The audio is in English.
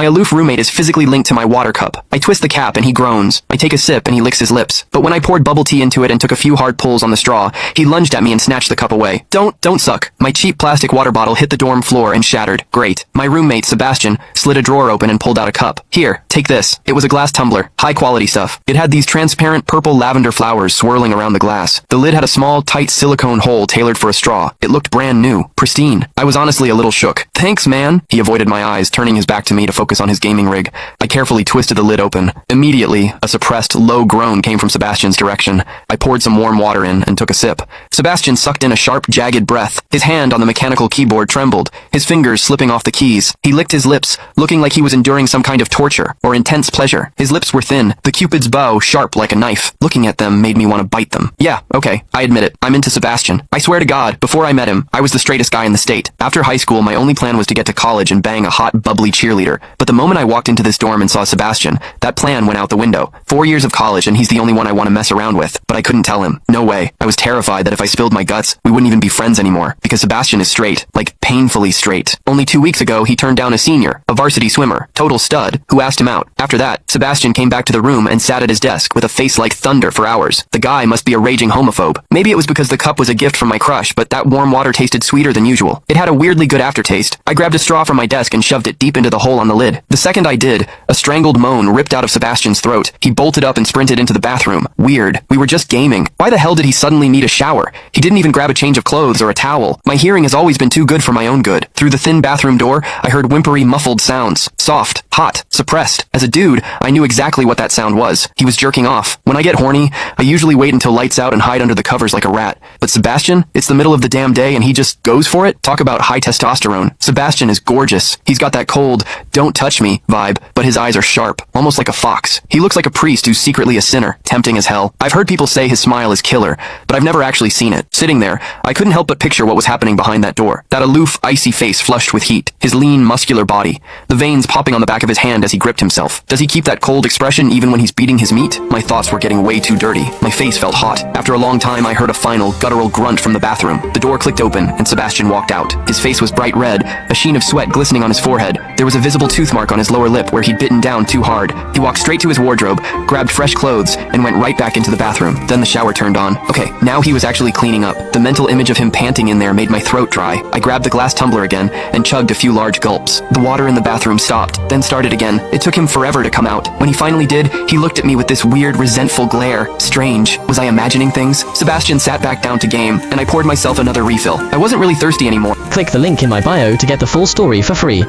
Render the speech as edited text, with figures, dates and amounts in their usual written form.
My aloof roommate is physically linked to my water cup. I twist the cap and he groans. I take a sip and he licks his lips. But when I poured bubble tea into it and took a few hard pulls on the straw, he lunged at me and snatched the cup away. Don't suck. My cheap plastic water bottle hit the dorm floor and shattered. Great. My roommate, Sebastian, slid a drawer open and pulled out a cup. Here, take this. It was a glass tumbler. High quality stuff. It had these transparent purple lavender flowers swirling around the glass. The lid had a small, tight silicone hole tailored for a straw. It looked brand new. Pristine. I was honestly a little shook. Thanks, man. He avoided my eyes, turning his back to me to focus on his gaming rig. I carefully twisted the lid open. Immediately, a suppressed, low groan came from Sebastian's direction. I poured some warm water in and took a sip. Sebastian sucked in a sharp, jagged breath. His hand on the mechanical keyboard trembled, his fingers slipping off the keys. He licked his lips, looking like he was enduring some kind of torture or intense pleasure. His lips were thin, the Cupid's bow sharp like a knife. Looking at them made me want to bite them. Yeah, okay, I admit it. I'm into Sebastian. I swear to God, before I met him, I was the straightest guy in the state. After high school, my only plan was to get to college and bang a hot, bubbly cheerleader. But the moment I walked into this dorm and saw Sebastian, that plan went out the window. 4 years of college and he's the only one I want to mess around with. But I couldn't tell him. No way. I was terrified that if I spilled my guts, we wouldn't even be friends anymore. Because Sebastian is straight. Like, painfully straight. Only 2 weeks ago, he turned down a senior, a varsity swimmer, total stud, who asked him out. After that, Sebastian came back to the room and sat at his desk with a face like thunder for hours. The guy must be a raging homophobe. Maybe it was because the cup was a gift from my crush, but that warm water tasted sweeter than usual. It had a weirdly good aftertaste. I grabbed a straw from my desk and shoved it deep into the hole on the lid. The second I did, a strangled moan ripped out of Sebastian's throat. He bolted up and sprinted into the bathroom. Weird. We were just gaming. Why the hell did he suddenly need a shower? He didn't even grab a change of clothes or a towel. My hearing has always been too good for my own good. Through the thin bathroom door, I heard whimpery, muffled sounds. Soft, hot, suppressed. As a dude, I knew exactly what that sound was. He was jerking off. When I get horny, I usually wait until lights out and hide under the covers like a rat. But Sebastian, it's the middle of the damn day and he just goes for it? Talk about high testosterone. Sebastian is gorgeous. He's got that cold, don't touch me vibe, but his eyes are sharp, almost like a fox. He looks like a priest who's secretly a sinner, tempting as hell. I've heard people say his smile is killer, but I've never actually seen it. Sitting there, I couldn't help but picture what was happening behind that door. That aloof, icy face flushed with heat, his lean, muscular body, the veins popping on the back of his hand as he gripped himself. Does he keep that cold expression even when he's beating his meat? My thoughts were getting way too dirty. My face felt hot. After a long time, I heard a final, guttural grunt from the bathroom. The door clicked open, and Sebastian walked out. His face was bright red, a sheen of sweat glistening on his forehead. There was a visible tooth mark on his lower lip where he'd bitten down too hard. He walked straight to his wardrobe, grabbed fresh clothes, and went right back into the bathroom. Then the shower turned on. Okay, now he was actually cleaning up. The mental image of him panting in there made my throat dry. I grabbed the glass tumbler again and chugged a few large gulps. The water in the bathroom stopped, then started again. It took him forever to come out. When he finally did, he looked at me with this weird, resentful glare. Strange. Was I imagining things? Sebastian sat back down to game, and I poured myself another refill. I wasn't really thirsty anymore. Click the link in my bio to get the full story for free.